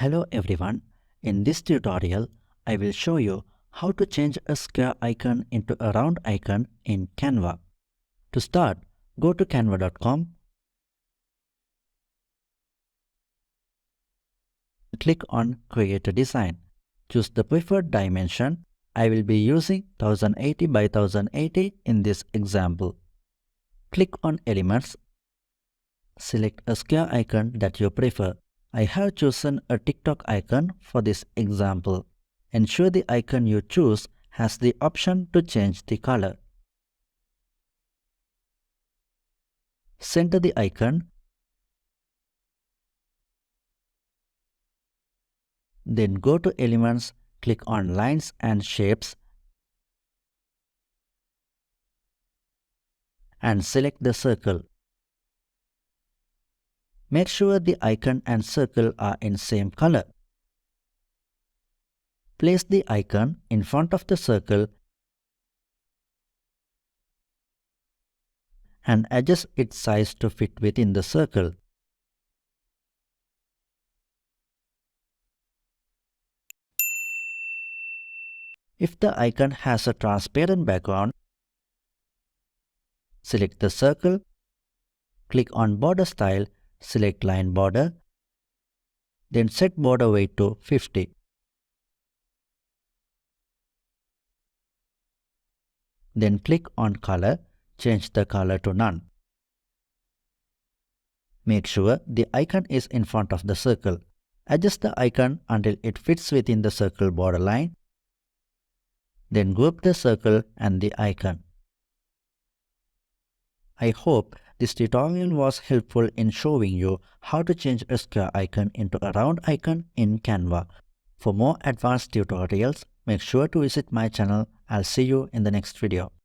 Hello everyone, in this tutorial I will show you how to change a square icon into a round icon in Canva. To start, go to canva.com, click on Create a Design. Choose the preferred dimension. I will be using 1080 by 1080 in this example. Click on Elements. Select a square icon that you prefer. I have chosen a TikTok icon for this example. Ensure the icon you choose has the option to change the color. Center the icon. Then go to Elements, click on Lines and Shapes and select the circle. Make sure the icon and circle are in same color. Place the icon in front of the circle and adjust its size to fit within the circle. If the icon has a transparent background, select the circle, click on Border Style, select Line Border, then set border weight to 50. Then click on Color, change the color to None. Make sure the icon is in front of the circle. Adjust the icon until it fits within the circle borderline. Then group the circle and the icon. I hope this tutorial was helpful in showing you how to change a square icon into a round icon in Canva. For more advanced tutorials, make sure to visit my channel. I'll see you in the next video.